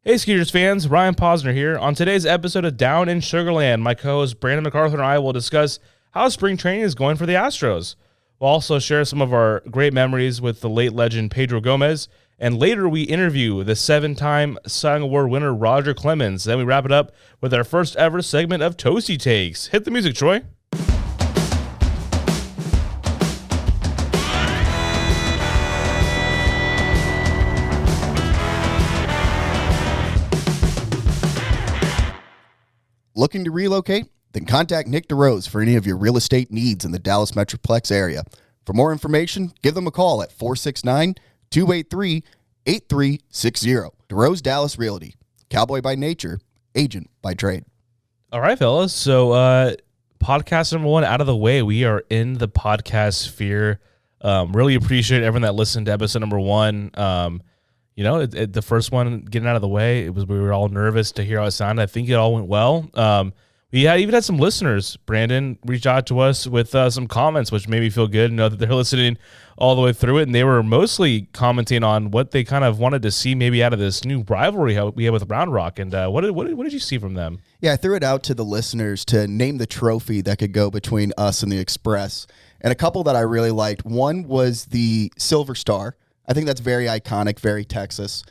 Hey, Skeeters fans, Ryan Posner here. On today's episode of Down in Sugarland, my co-host Brandon MacArthur and I will discuss how spring training is going for the Astros. We'll also share some of our great memories with the late legend Pedro Gomez, and later we interview the 7-time Cy Young Award winner Roger Clemens. Then we wrap it up with our first ever segment of Toasty Takes. Hit the music, Troy. Looking to relocate? Then contact Nick DeRose for any of your real estate needs in the Dallas Metroplex area. For more information, give them a call at 469-283-8360. DeRose Dallas Realty. Cowboy by nature, agent by trade. All right, fellas. So podcast number 1 out of the way. We are in the podcast sphere. Really appreciate everyone that listened to episode number 1. The first one getting out of the way, we were all nervous to hear how it sounded. I think it all went well. We even had some listeners, Brandon, reach out to us with some comments, which made me feel good to know that they're listening all the way through it. And they were mostly commenting on what they kind of wanted to see maybe out of this new rivalry we have with Round Rock. And what did you see from them? Yeah, I threw it out to the listeners to name the trophy that could go between us and the Express. And a couple that I really liked. One was the Silver Star. I think that's very iconic, very Texas.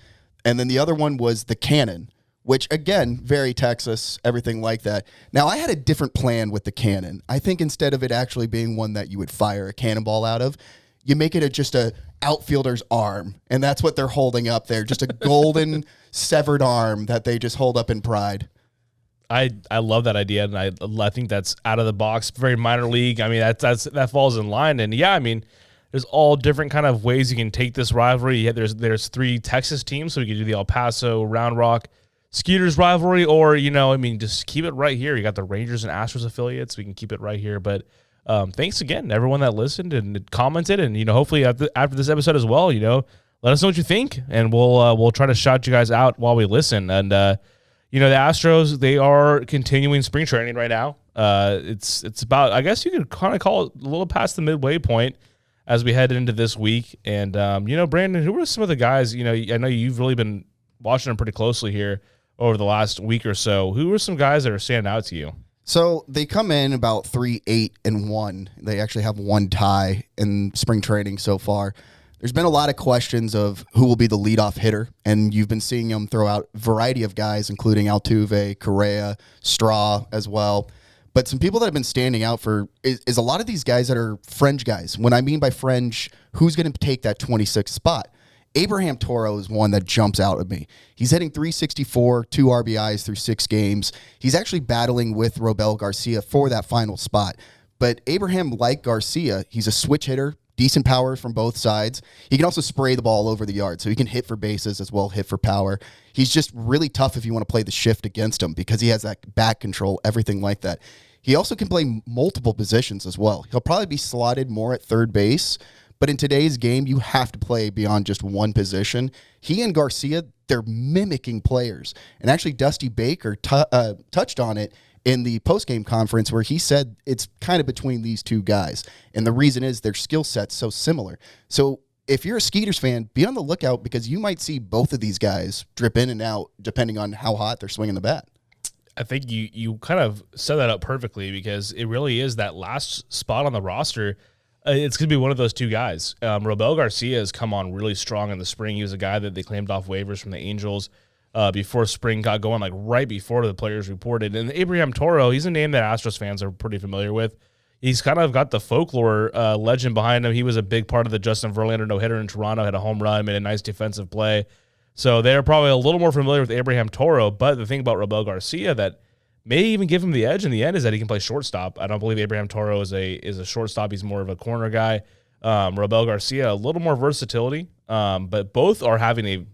And then the other one was the cannon, which, again, very Texas, everything like that. Now, I had a different plan with the cannon. I think instead of it actually being one that you would fire a cannonball out of, you make it just a outfielder's arm, and that's what they're holding up there, just a golden severed arm that they just hold up in pride. I love that idea, and I think that's out of the box, very minor league. I mean, that falls in line, and yeah, I mean, there's all different kind of ways you can take this rivalry. Yeah, there's 3 Texas teams, so we could do the El Paso, Round Rock, Skeeters rivalry, or, just keep it right here. You got the Rangers and Astros affiliates. We can keep it right here. But thanks again, everyone that listened and commented, and hopefully after this episode as well, let us know what you think, and we'll try to shout you guys out while we listen. And the Astros, they are continuing spring training right now. It's about, I guess you could kind of call it a little past the midway point as we head into this week. And, Brandon, who are some of the guys, I know you've really been watching them pretty closely here over the last week or so. Who are some guys that are standing out to you? So they come in about 3-8-1. They actually have 1 tie in spring training so far. There's been a lot of questions of who will be the leadoff hitter, and you've been seeing them throw out a variety of guys, including Altuve, Correa, Straw as well. But some people that have been standing out for is a lot of these guys that are fringe guys. When I mean by fringe, who's going to take that 26th spot? Abraham Toro is one that jumps out at me. He's hitting .364, 2 RBIs through 6 games. He's actually battling with Robel Garcia for that final spot. But Abraham, like Garcia, he's a switch hitter, decent power from both sides. He can also spray the ball over the yard, so he can hit for bases as well, hit for power. He's just really tough if you want to play the shift against him because he has that back control, everything like that. He also can play multiple positions as well. He'll probably be slotted more at third base, but in today's game, you have to play beyond just one position. He and Garcia, they're mimicking players. And actually, Dusty Baker touched on it in the postgame conference where he said it's kind of between these 2 guys. And the reason is their skill set's so similar. So if you're a Skeeters fan, be on the lookout because you might see both of these guys drip in and out depending on how hot they're swinging the bat. I think you kind of set that up perfectly because it really is that last spot on the roster. It's going to be one of those 2 guys. Robel Garcia has come on really strong in the spring. He was a guy that they claimed off waivers from the Angels before spring got going, like right before the players reported. And Abraham Toro, he's a name that Astros fans are pretty familiar with. He's kind of got the folklore legend behind him. He was a big part of the Justin Verlander no-hitter in Toronto, had a home run, made a nice defensive play. So they're probably a little more familiar with Abraham Toro, but the thing about Robel Garcia that may even give him the edge in the end is that he can play shortstop. I don't believe Abraham Toro is a shortstop. He's more of a corner guy. Robel Garcia, a little more versatility, but both are having a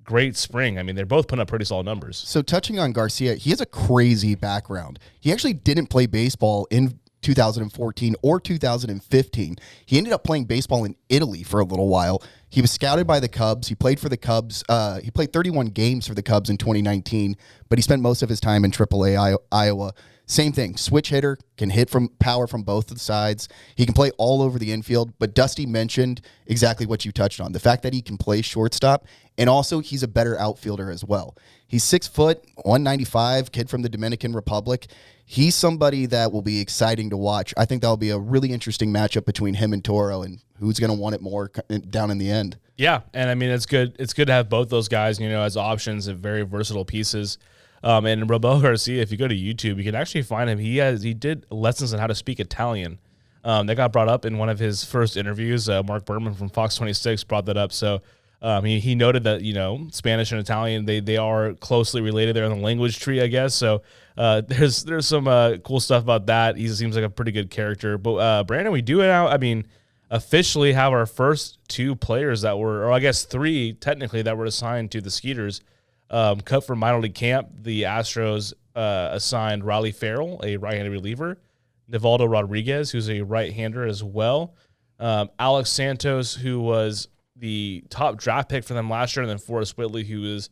great spring. I mean, they're both putting up pretty solid numbers. So touching on Garcia, he has a crazy background. He actually didn't play baseball in 2014 or 2015. He ended up playing baseball in Italy for a little while. He was scouted by the Cubs. He played for the Cubs. He played 31 games for the Cubs in 2019, but he spent most of his time in AAA Iowa. Same thing, switch hitter, can hit from power from both of the sides. He can play all over the infield, but Dusty mentioned exactly what you touched on, the fact that he can play shortstop, and also he's a better outfielder as well. He's 6 foot, 195, kid from the Dominican Republic. He's somebody that will be exciting to watch. I think that'll be a really interesting matchup between him and Toro, and who's going to want it more down in the end. Yeah, and I mean, it's good. It's good to have both those guys, as options and very versatile pieces. And Robel Garcia, if you go to YouTube, you can actually find him. He did lessons on how to speak Italian. That got brought up in one of his first interviews. Mark Berman from Fox 26 brought that up. So he noted that Spanish and Italian they are closely related. They're in the language tree, I guess. So there's some cool stuff about that. He seems like a pretty good character. But Brandon, we do now. I mean, officially have our first 2 players that were, or I guess 3 technically, that were assigned to the Skeeters. Cut from minor league camp, the Astros assigned Riley Farrell, a right-handed reliever, Nivaldo Rodriguez, who's a right-hander as well, Alex Santos, who was the top draft pick for them last year, and then Forrest Whitley, who is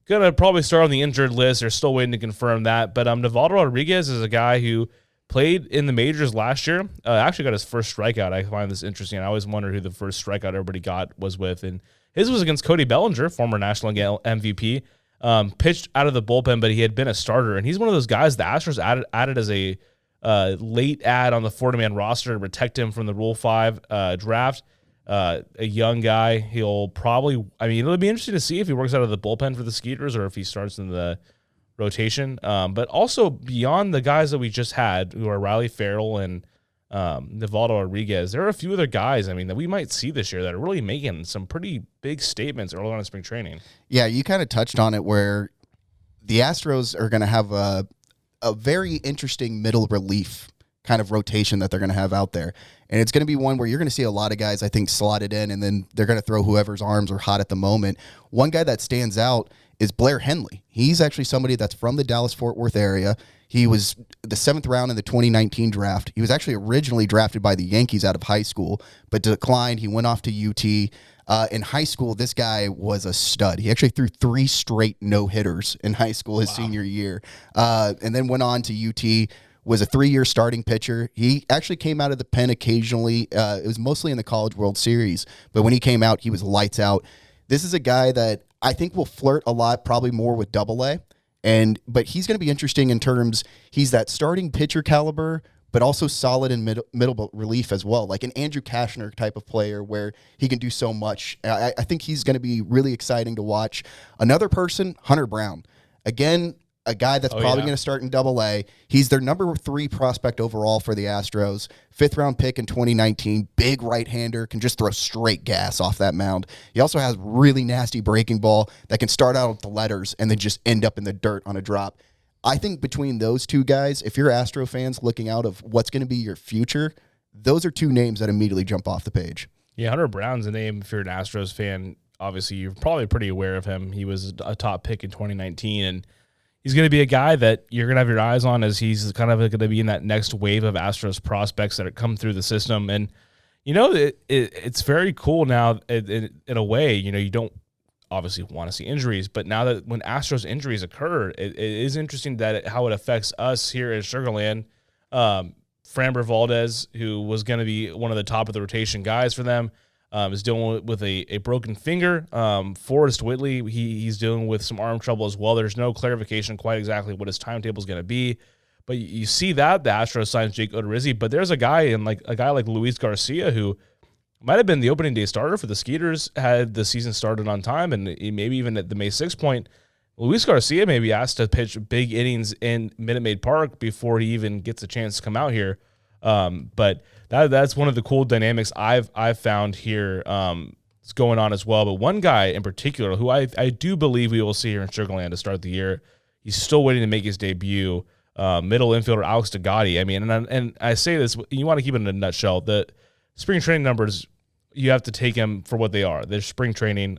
going to probably start on the injured list. They're still waiting to confirm that. But Nivaldo Rodriguez is a guy who played in the majors last year, actually got his first strikeout. I find this interesting. I always wondered who the first strikeout everybody got was with, and his was against Cody Bellinger, former National League MVP. Pitched out of the bullpen, but he had been a starter, and he's one of those guys the Astros added as a late add on the 40-man roster to protect him from the Rule 5 draft. A young guy. He'll probably, it'll be interesting to see if he works out of the bullpen for the Skeeters or if he starts in the rotation. But also beyond the guys that we just had, who are Riley Farrell and Nivaldo Rodriguez, there are a few other guys, that we might see this year that are really making some pretty big statements early on in spring training. Yeah, you kind of touched on it where the Astros are going to have a very interesting middle relief kind of rotation that they're going to have out there. And it's going to be one where you're going to see a lot of guys, I think, slotted in, and then they're going to throw whoever's arms are hot at the moment. One guy that stands out is Blair Henley. He's actually somebody that's from the Dallas-Fort Worth area. He was the 7th round in the 2019 draft. He was actually originally drafted by the Yankees out of high school, but declined. He went off to UT. In high school, this guy was a stud. He actually threw 3 straight no-hitters in high school his senior year, and then went on to UT, was a 3-year starting pitcher. He actually came out of the pen occasionally. It was mostly in the College World Series, but when he came out, he was lights out. This is a guy that I think will flirt a lot, probably more with Double-A, but he's going to be interesting in terms, he's that starting pitcher caliber, but also solid in middle relief as well, like an Andrew Kashner type of player where he can do so much. I think he's going to be really exciting to watch. Another person, Hunter Brown. Again, a guy that's probably going to start in Double-A. He's their number 3 prospect overall for the Astros. 5th round pick in 2019. Big right-hander, can just throw straight gas off that mound. He also has really nasty breaking ball that can start out with the letters and then just end up in the dirt on a drop. I think between those 2 guys, if you're Astro fans looking out of what's going to be your future, those are 2 names that immediately jump off the page. Yeah, Hunter Brown's a name. If you're an Astros fan, obviously you're probably pretty aware of him. He was a top pick in 2019, and he's going to be a guy that you're going to have your eyes on as he's kind of going to be in that next wave of Astros prospects that come through the system. And, it's very cool now in a way. You don't obviously want to see injuries, but now that when Astros injuries occur, it is interesting how it affects us here in Sugarland. Framber Valdez, who was going to be one of the top of the rotation guys for them, is dealing with a broken finger. Forrest Whitley, he's dealing with some arm trouble as well. There's no clarification quite exactly what his timetable is going to be, but you see that the Astros signs Jake Odorizzi, but there's a guy like Luis Garcia who might have been the opening day starter for the Skeeters had the season started on time, and maybe even at the May 6th point, Luis Garcia may be asked to pitch big innings in Minute Maid Park before he even gets a chance to come out here. But that's one of the cool dynamics I've found here. It's going on as well. But one guy in particular who I do believe we will see here in Sugarland to start the year, he's still waiting to make his debut. Middle infielder Alex DeGotti. And I say this, you want to keep it in a nutshell. The spring training numbers, you have to take them for what they are. They're spring training.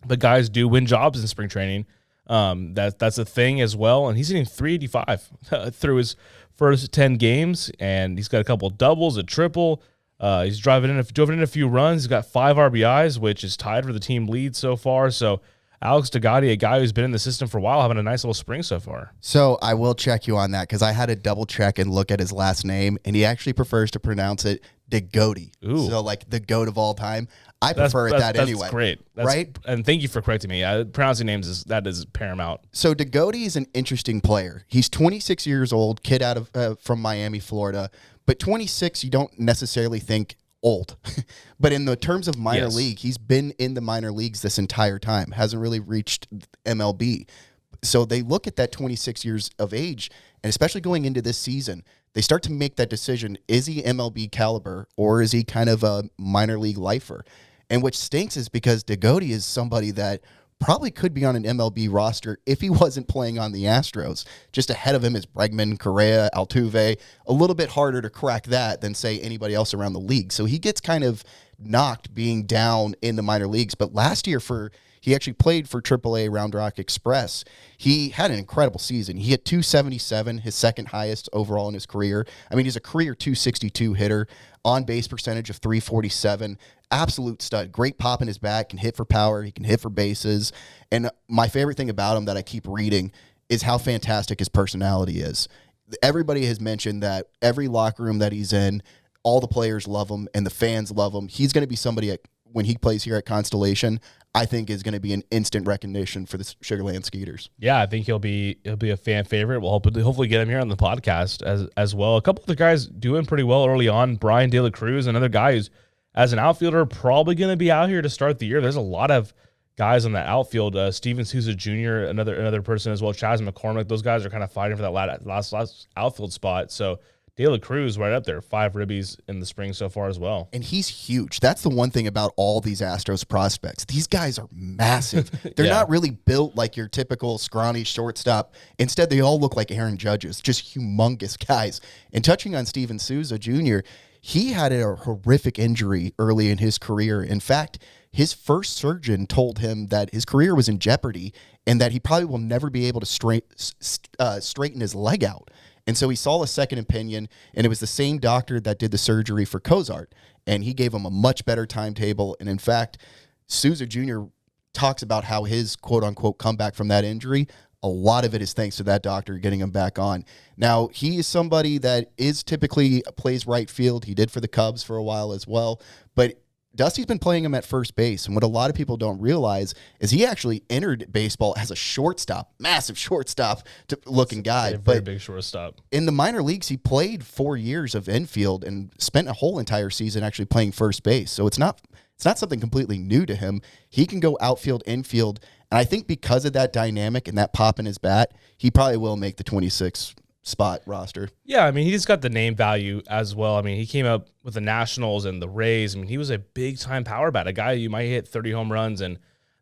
The guys do win jobs in spring training. That's a thing as well. And he's hitting 385 through his first 10 games, and he's got a couple doubles, a triple. He's driven in a few runs. He's got 5 RBIs, which is tied for the team lead so far. So Alex DeGotti, a guy who's been in the system for a while, having a nice little spring so far. So I will check you on that because I had to double check and look at his last name, and he actually prefers to pronounce it DeGotti. Ooh. So like the GOAT of all time. I prefer it anyway. That's great. Right? And thank you for correcting me. Pronouncing names is paramount. So DeGotti is an interesting player. He's 26 years old, kid out of from Miami, Florida. But 26, you don't necessarily think old. But in the terms of minor league, he's been in the minor leagues this entire time, hasn't really reached MLB. So they look at that 26 years of age, and especially going into this season, they start to make that decision, is he MLB caliber or is he kind of a minor league lifer? And which stinks is because DeGotti is somebody that probably could be on an MLB roster if he wasn't playing on the Astros. Just ahead of him is Bregman, Correa, Altuve. A little bit harder to crack that than, say, anybody else around the league. So he gets kind of knocked being down in the minor leagues. But last year, he actually played for AAA Round Rock Express. He had an incredible season. He hit 277, his second highest overall in his career. I mean, he's a career 262 hitter, on-base percentage of 347. Absolute stud. Great pop in his bat, can hit for power, he can hit for bases. And my favorite thing about him that I keep reading is how fantastic his personality is. Everybody has mentioned that every locker room that he's in, all the players love him and the fans love him. He's going to be somebody when he plays here at Constellation, I think is going to be an instant recognition for the Sugarland Skeeters. Yeah, I think he'll be a fan favorite. We'll hopefully get him here on the podcast as well. A couple of the guys doing pretty well early on. Brian De La Cruz, another guy who's, as an outfielder, probably going to be out here to start the year. There's a lot of guys on the outfield. Steven Souza Jr., another person as well. Chaz McCormick. Those guys are kind of fighting for that last outfield spot. So De La Cruz right up there, 5 ribbies in the spring so far as well. And he's huge. That's the one thing about all these Astros prospects. These guys are massive. They're not really built like your typical scrawny shortstop. Instead, they all look like Aaron Judges, just humongous guys. And touching on Steven Souza Jr., he had a horrific injury early in his career. In fact, his first surgeon told him that his career was in jeopardy and that he probably will never be able to straighten his leg out. And so he saw a second opinion, and it was the same doctor that did the surgery for Cozart, and he gave him a much better timetable. And in fact, Souza Jr. talks about how his quote-unquote comeback from that injury, a lot of it is thanks to that doctor getting him back on. Now, he is somebody that is typically plays right field. He did for the Cubs for a while as well, but Dusty's been playing him at first base, and what a lot of people don't realize is he actually entered baseball as a shortstop, massive shortstop looking guy. A very big shortstop. In the minor leagues, he played 4 years of infield and spent a whole entire season actually playing first base. So it's not something completely new to him. He can go outfield, infield, and I think because of that dynamic and that pop in his bat, he probably will make the 26 spot roster. Yeah, I mean, he just got the name value as well. I mean, he came up with the Nationals and the Rays. I mean, he was a big-time power bat, a guy you might hit 30 home runs, and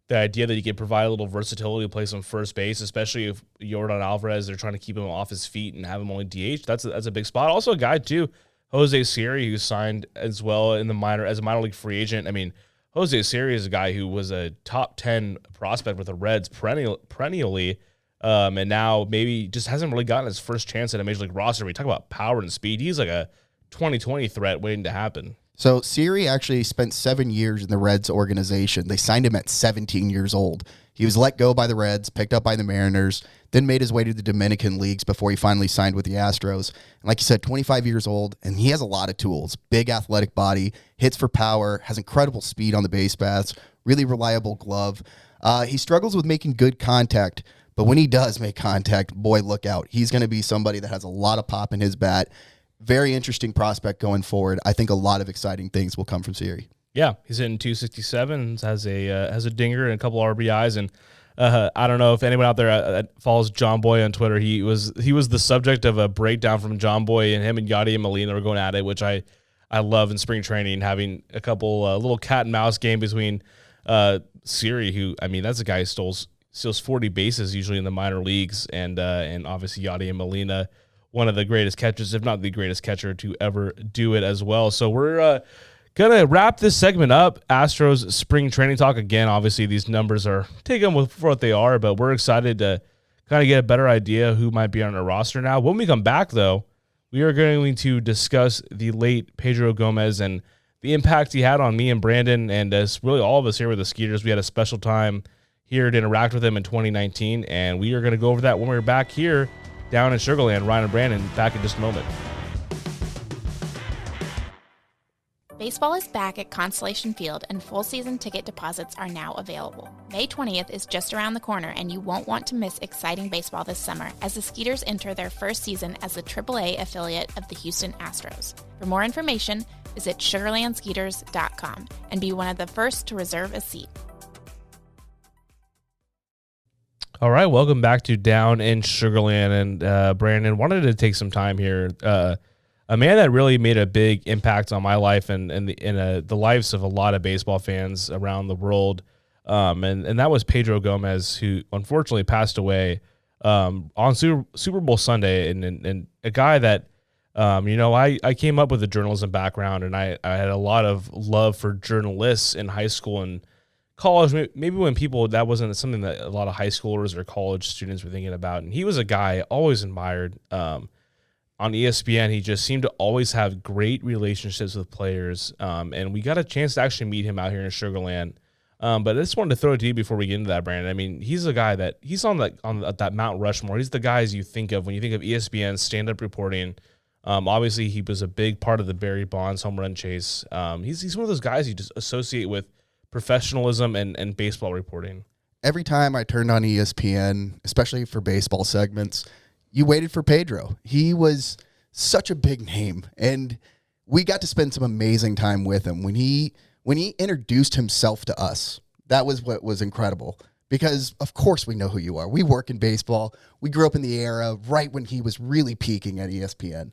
the idea that you could provide a little versatility to play some first base, especially if Yordan Alvarez, they're trying to keep him off his feet and have him only DH, that's a big spot. Also a guy, too, Jose Siri, who signed as well in the as a minor league free agent. I mean, Jose Siri is a guy who was a top 10 prospect with the Reds perennially, and now maybe just hasn't really gotten his first chance at a major league roster. We talk about power and speed. He's like a 2020 threat waiting to happen. So Siri actually spent 7 years in the Reds organization. They signed him at 17 years old. He was let go by the Reds, picked up by the Mariners, then made his way to the Dominican leagues before he finally signed with the Astros. And like you said, 25 years old, and he has a lot of tools. Big athletic body, hits for power, has incredible speed on the base paths, really reliable glove. He struggles with making good contact, but when he does make contact, boy, look out. He's going to be somebody that has a lot of pop in his bat. Very interesting prospect going forward. I think a lot of exciting things will come from Siri. Yeah, he's hitting 267, has a dinger and a couple RBIs, and I don't know if anyone out there follows John Boy on Twitter. He was the subject of a breakdown from John Boy, and him and Yadi and Molina were going at it, which I love in spring training, having a couple little cat and mouse game between Siri, who, I mean, that's a guy who steals 40 bases usually in the minor leagues, and obviously Yadi and Molina, one of the greatest catchers, if not the greatest catcher to ever do it as well. So we're going to wrap this segment up. Astros spring training talk. Again, obviously these numbers are taken for what they are, but we're excited to kind of get a better idea who might be on our roster now. When we come back, though, we are going to discuss the late Pedro Gomez and the impact he had on me and Brandon, and as really all of us here with the Skeeters. We had a special time here to interact with him in 2019, and we are going to go over that when we're back here down in Sugar Land. Ryan and Brandon back in just a moment. Baseball is back at Constellation Field, and full season ticket deposits are now available. May 20th is just around the corner, and you won't want to miss exciting baseball this summer as the Skeeters enter their first season as the AAA affiliate of the Houston Astros. For more information, visit sugarlandskeeters.com and be one of the first to reserve a seat. All right, welcome back to Down in Sugar Land, and Brandon, wanted to take some time here. A man that really made a big impact on my life and the lives of a lot of baseball fans around the world, and that was Pedro Gomez, who unfortunately passed away on Super Bowl Sunday, and a guy that I came up with a journalism background, and I had a lot of love for journalists in high school and college. Maybe when that wasn't something that a lot of high schoolers or college students were thinking about, and he was a guy I always admired. On ESPN, he just seemed to always have great relationships with players, and we got a chance to actually meet him out here in Sugar Land. But I just wanted to throw it to you before we get into that, Brandon. I mean, he's a guy that he's on that Mount Rushmore. He's the guys you think of when you think of ESPN stand-up reporting. Obviously, he was a big part of the Barry Bonds home run chase. He's one of those guys you just associate with professionalism and baseball reporting. Every time I turned on ESPN, especially for baseball segments, you waited for Pedro. He was such a big name, and we got to spend some amazing time with him. When he introduced himself to us, that was what was incredible, because of course we know who you are. We work in baseball. We grew up in the era right when he was really peaking at ESPN,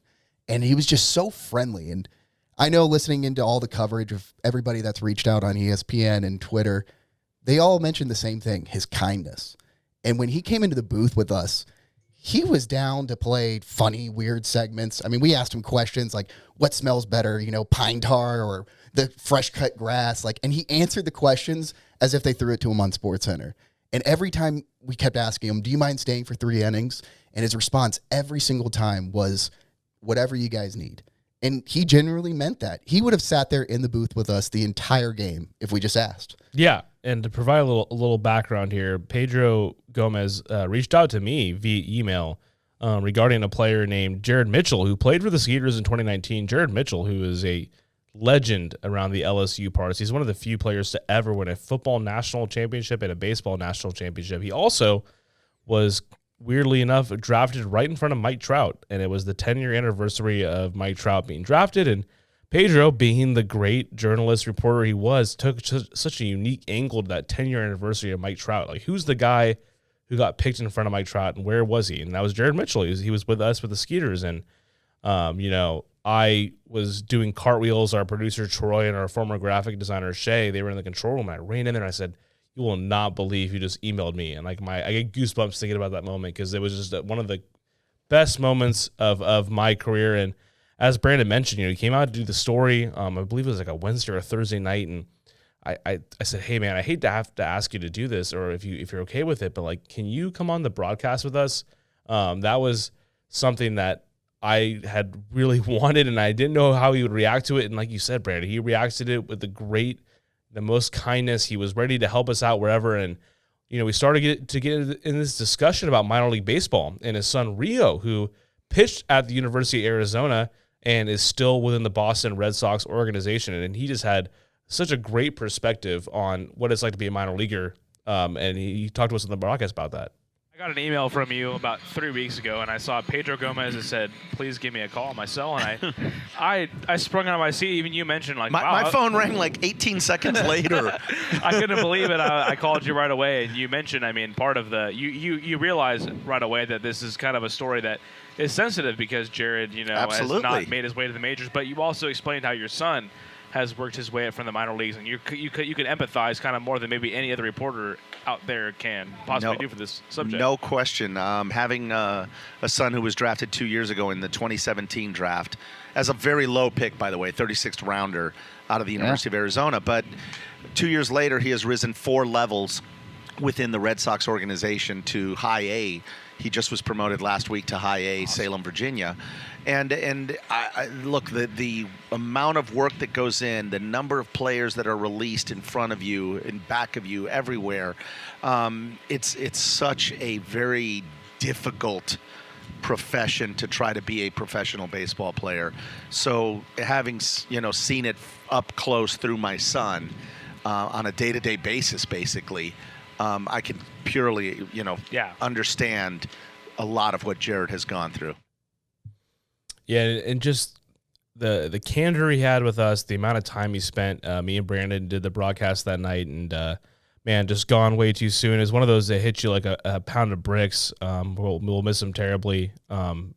and he was just so friendly. And I know, listening into all the coverage of everybody that's reached out on ESPN and Twitter, they all mentioned the same thing, his kindness. And when he came into the booth with us, he was down to play funny, weird segments. I mean, we asked him questions like, what smells better, pine tar or the fresh cut grass? And he answered the questions as if they threw it to him on SportsCenter. And every time we kept asking him, do you mind staying for 3 innings? And his response every single time was, whatever you guys need. And he genuinely meant that. He would have sat there in the booth with us the entire game if we just asked. Yeah, and to provide a little background here, Pedro Gomez reached out to me via email regarding a player named Jared Mitchell, who played for the Skeeters in 2019. Jared Mitchell, who is a legend around the LSU parts. He's one of the few players to ever win a football national championship and a baseball national championship. He also was, weirdly enough, drafted right in front of Mike Trout, and it was the 10-year anniversary of Mike Trout being drafted, and Pedro, being the great journalist reporter he was, took such a unique angle to that 10-year anniversary of Mike Trout. Like, who's the guy who got picked in front of Mike Trout, and where was he? And that was Jared Mitchell. He was with us with the Skeeters, and I was doing cartwheels. Our producer Troy and our former graphic designer Shay, they were in the control room. I ran in there and I said, "You will not believe you just emailed me." And I get goosebumps thinking about that moment, because it was just one of the best moments of my career. And as Brandon mentioned, he came out to do the story. I believe it was like a Wednesday or a Thursday night, and I said, "Hey man, I hate to have to ask you to do this, or if you're okay with it, but can you come on the broadcast with us?" That was something that I had really wanted, and I didn't know how he would react to it. And like you said, Brandon, he reacted to it with the most kindness. He was ready to help us out wherever. And, we started to get in this discussion about minor league baseball, and his son Rio, who pitched at the University of Arizona and is still within the Boston Red Sox organization. And he just had such a great perspective on what it's like to be a minor leaguer. And he talked to us on the broadcast about that. I got an email from you about 3 weeks ago, and I saw Pedro Gomez that said, "Please give me a call on my cell." And I sprung out of my seat. Even you mentioned, wow, my phone rang 18 seconds later. I couldn't believe it. I called you right away, and you mentioned, part of the you realize right away that this is kind of a story that is sensitive, because Jared, has not made his way to the majors. But you also explained how your son has worked his way up from the minor leagues, and you could empathize kind of more than maybe any other reporter out there can possibly do for this subject. No question. Having a son who was drafted 2 years ago in the 2017 draft, as a very low pick, by the way, 36th rounder out of the University of Arizona, but 2 years later he has risen 4 levels within the Red Sox organization to High A. He just was promoted last week to High A, Salem, Virginia. And I look, the amount of work that goes in, the number of players that are released in front of you, in back of you, everywhere, it's such a very difficult profession to try to be a professional baseball player. So having seen it up close through my son on a day-to-day basis, basically, I can purely understand a lot of what Jared has gone through. Yeah, and just the candor he had with us, the amount of time he spent. Me and Brandon did the broadcast that night, and man, just gone way too soon. It's one of those that hit you like a pound of bricks. We'll miss him terribly. And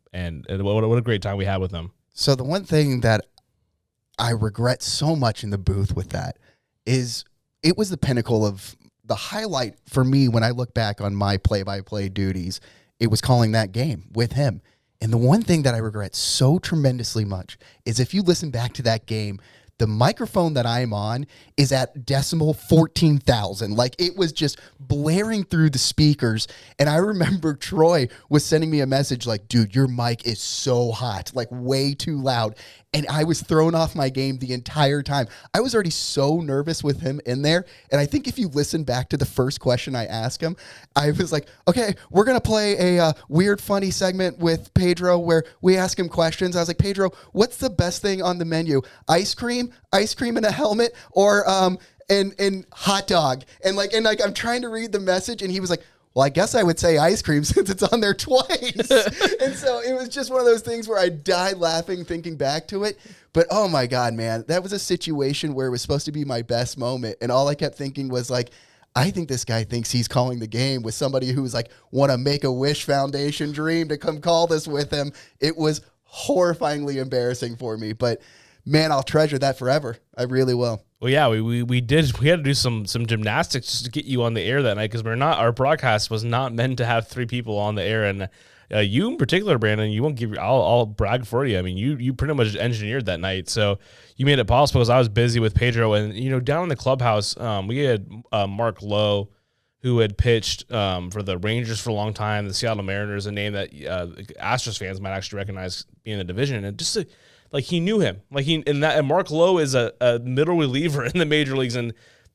what a great time we had with him. So the one thing that I regret so much in the booth with that is it was the pinnacle of the highlight for me when I look back on my play-by-play duties. It was calling that game with him. And the one thing that I regret so tremendously much is if you listen back to that game, the microphone that I'm on is at decimal 14,000. Like, it was just blaring through the speakers. And I remember Troy was sending me a message like, dude, your mic is so hot, like way too loud. And I was thrown off my game the entire time. I was already so nervous with him in there. And I think if you listen back to the first question I asked him, I was like, okay, we're going to play a weird, funny segment with Pedro where we ask him questions. I was like, Pedro, what's the best thing on the menu? Ice cream in a helmet, or and hot dog. And I'm trying to read the message, and he was like, well, I guess I would say ice cream since it's on there twice. And so it was just one of those things where I died laughing thinking back to it. But oh my God, man, that was a situation where it was supposed to be my best moment. And all I kept thinking was like, I think this guy thinks he's calling the game with somebody who's like won a Make-A-Wish Foundation dream to come call this with him. It was horrifyingly embarrassing for me. But man, I'll treasure that forever. I really will. Well, yeah, we had to do some gymnastics just to get you on the air that night, because our broadcast was not meant to have 3 people on the air, and you in particular, Brandon, you won't give. I'll brag for you. I mean, you pretty much engineered that night, so you made it possible because I was busy with Pedro, and down in the clubhouse, we had Mark Lowe, who had pitched for the Rangers for a long time, the Seattle Mariners, a name that Astros fans might actually recognize being in the division, and just like he knew him, and Mark Lowe is a middle reliever in the major leagues, and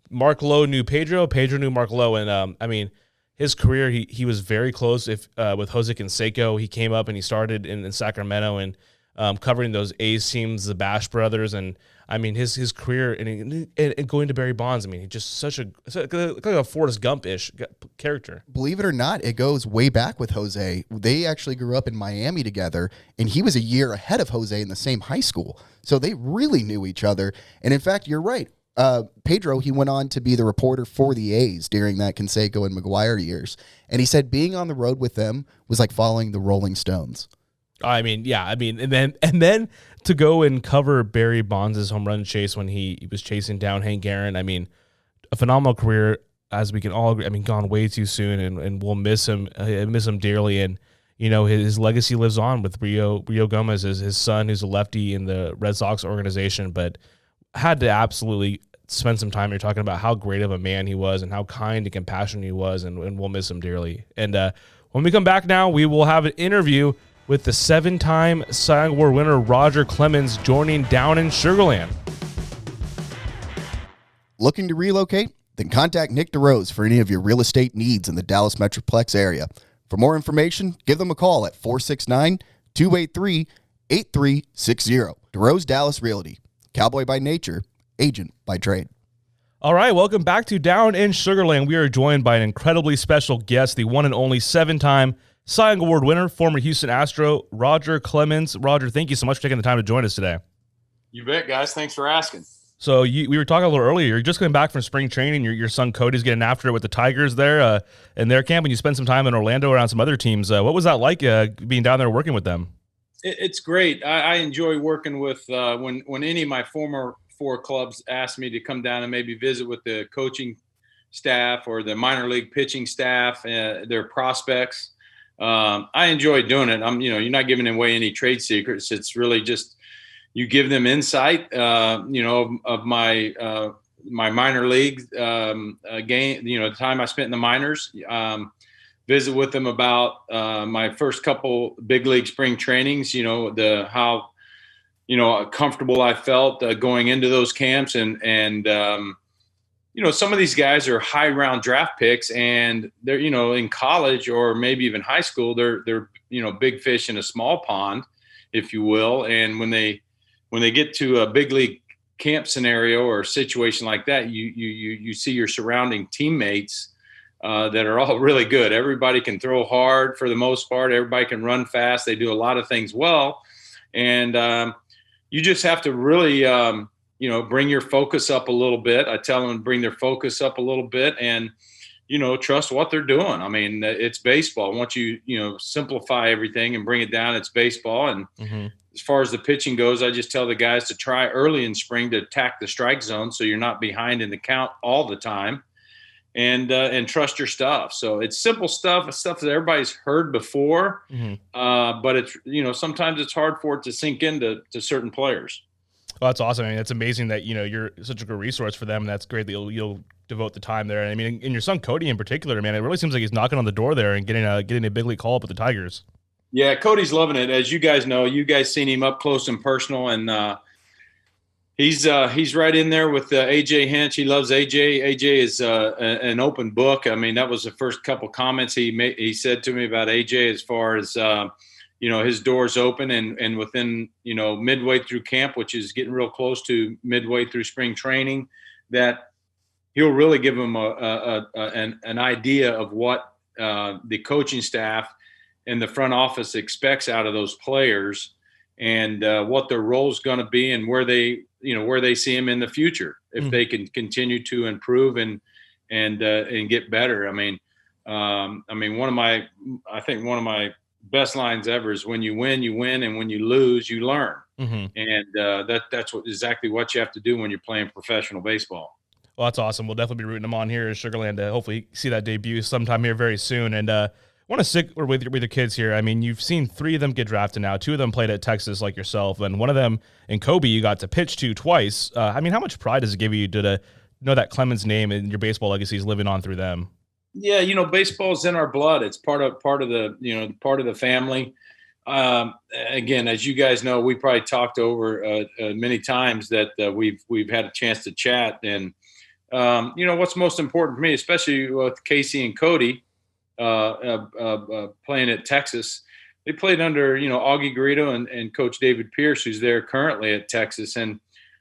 Mark Lowe knew Pedro knew Mark Lowe, and I mean, his career he was very close with Jose Canseco. He came up and he started in Sacramento and covering those A's teams, the Bash brothers, and I mean his career and going to Barry Bonds. I mean, he's just like a Forrest Gump-ish character. Believe it or not, it goes way back with Jose. They actually grew up in Miami together, and he was a year ahead of Jose in the same high school. So they really knew each other. And in fact, you're right. Pedro, he went on to be the reporter for the A's during that Canseco and McGuire years. And he said being on the road with them was like following the Rolling Stones. I mean, yeah. I mean, and then to go and cover Barry Bonds' home run chase when he was chasing down Hank Aaron. I mean, a phenomenal career, as we can all agree. I mean, gone way too soon, and we'll miss him dearly. And his legacy lives on with Rio Gomez as his son, who's a lefty in the Red Sox organization. But had to absolutely spend some time here talking about how great of a man he was and how kind and compassionate he was, and we'll miss him dearly. And when we come back now, we will have an interview with the 7-time Cy Young Award winner Roger Clemens joining Down in Sugarland. Looking to relocate? Then contact Nick DeRose for any of your real estate needs in the Dallas Metroplex area. For more information, give them a call at 469-283-8360. DeRose Dallas Realty. Cowboy by nature, agent by trade. All right, welcome back to Down in Sugarland. We are joined by an incredibly special guest, the one and only 7-time Cy Young Award winner, former Houston Astro, Roger Clemens. Roger, thank you so much for taking the time to join us today. You bet, guys. Thanks for asking. So we were talking a little earlier. You're just coming back from spring training. Your son Cody's getting after it with the Tigers there in their camp, and you spent some time in Orlando around some other teams. What was that like being down there working with them? It's great. I enjoy working with when any of my former 4 clubs asked me to come down and maybe visit with the coaching staff or the minor league pitching staff, their prospects. I enjoy doing it. You're not giving away any trade secrets. It's really just you give them insight, of my my minor league game, the time I spent in the minors, visit with them about my first couple big league spring trainings, how comfortable I felt going into those camps. And some of these guys are high round draft picks, and they're, in college or maybe even high school, they're big fish in a small pond, if you will. And when they get to a big league camp scenario or a situation like that, you see your surrounding teammates that are all really good. Everybody can throw hard for the most part. Everybody can run fast. They do a lot of things well. And you just have to really, bring your focus up a little bit. I tell them to bring their focus up a little bit and, trust what they're doing. I mean, it's baseball. Once you simplify everything and bring it down, it's baseball. And as far as the pitching goes, I just tell the guys to try early in spring to attack the strike zone so you're not behind in the count all the time, and trust your stuff. So it's simple stuff that everybody's heard before, but it's sometimes it's hard for it to sink into certain players. Well, that's awesome. I mean, it's amazing that you're such a good resource for them. And that's great that you'll devote the time there. And I mean, and your son Cody in particular, man, it really seems like he's knocking on the door there and getting a big league call up with the Tigers. Yeah, Cody's loving it. As you guys know, you guys seen him up close and personal, and he's right in there with AJ Hinch. He loves AJ. AJ is an open book. I mean, that was the first couple comments he said to me about AJ, as far as his door's open, and within midway through camp, which is getting real close to midway through spring training, that he'll really give him an idea of what the coaching staff and the front office expects out of those players, and what their role is going to be, and where they see them in the future if they can continue to improve and get better. I mean, one of my best lines ever is, when you win, you win, and when you lose, you learn. And that's exactly what you have to do when you're playing professional baseball. Well, that's awesome. We'll definitely be rooting them on here in Sugar Land to hopefully see that debut sometime here very soon. And I want to stick with your kids here. I mean, you've seen 3 of them get drafted now. 2 of them played at Texas like yourself, and one of them in Kobe you got to pitch to twice. I mean, how much pride does it give you to know that Clemens name and your baseball legacy is living on through them? Yeah, baseball's in our blood. It's part of the family. Again, as you guys know, we probably talked over many times that we've had a chance to chat. And what's most important for me, especially with Casey and Cody playing at Texas, they played under Augie Garrido and Coach David Pierce, who's there currently at Texas, and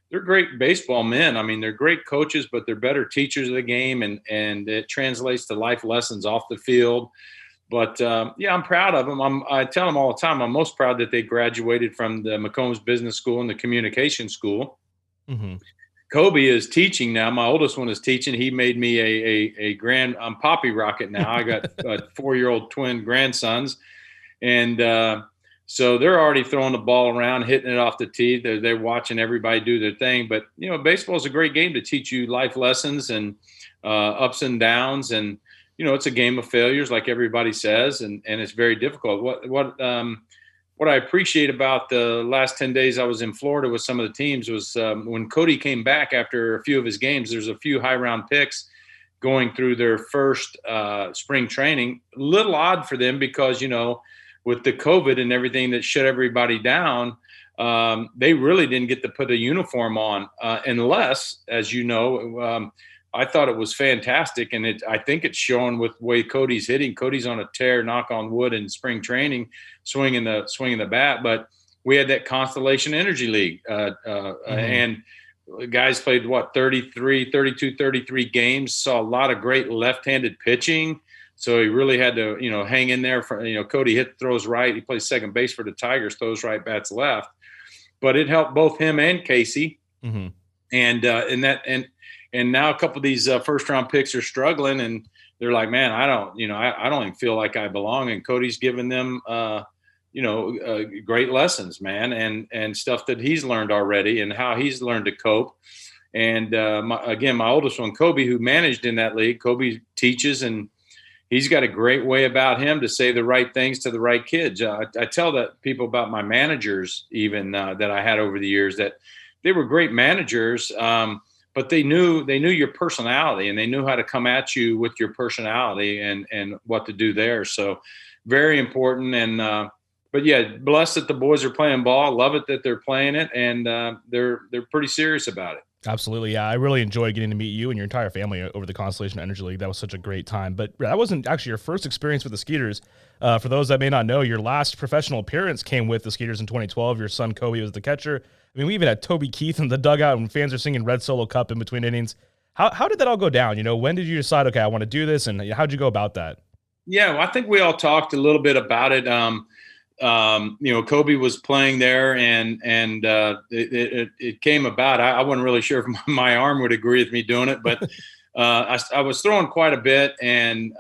they're great baseball men. I mean, they're great coaches, but they're better teachers of the game, and it translates to life lessons off the field. But I'm proud of them. I tell them all the time, I'm most proud that they graduated from the McCombs Business School and the Communication School. Kobe is teaching now. My oldest one is teaching. He made me I'm Papi Rocket now. I got 4-year-old twin grandsons, and so they're already throwing the ball around, hitting it off the tee. They're watching everybody do their thing. But, baseball is a great game to teach you life lessons and ups and downs. And, it's a game of failures, like everybody says, and it's very difficult. What I appreciate about the last 10 days I was in Florida with some of the teams was when Cody came back after a few of his games, there's a few high-round picks going through their first spring training. A little odd for them because, with the COVID and everything that shut everybody down, they really didn't get to put a uniform on unless, as I thought it was fantastic. And I think it's shown with the way Cody's hitting. Cody's on a tear, knock on wood, in spring training, swinging the bat. But we had that Constellation Energy League and guys played 33 games, saw a lot of great left-handed pitching. So he really had to, hang in there for, Cody throws right. He plays second base for the Tigers, throws right, bats left. But it helped both him and Casey. And now a couple of these first round picks are struggling, and they're like, man, I don't even feel like I belong. And Cody's giving them, great lessons, man, and stuff that he's learned already and how he's learned to cope. And my oldest one, Kobe, who managed in that league, Kobe teaches, and he's got a great way about him to say the right things to the right kids. I tell that people about my managers, even that I had over the years, that they were great managers, but they knew your personality, and they knew how to come at you with your personality and what to do there. So very important. And but yeah, blessed that the boys are playing ball. Love it that they're playing it, and they're pretty serious about it. Absolutely. Yeah. I really enjoyed getting to meet you and your entire family over the Constellation Energy League. That was such a great time. But that wasn't actually your first experience with the Skeeters. For those that may not know, your last professional appearance came with the Skeeters in 2012. Your son, Kobe, was the catcher. I mean, we even had Toby Keith in the dugout, and fans are singing Red Solo Cup in between innings. How did that all go down? When did you decide, okay, I want to do this, and how'd you go about that? Yeah, well, I think we all talked a little bit about it. Kobe was playing there, and it came about. I wasn't really sure if my arm would agree with me doing it, but I was throwing quite a bit, and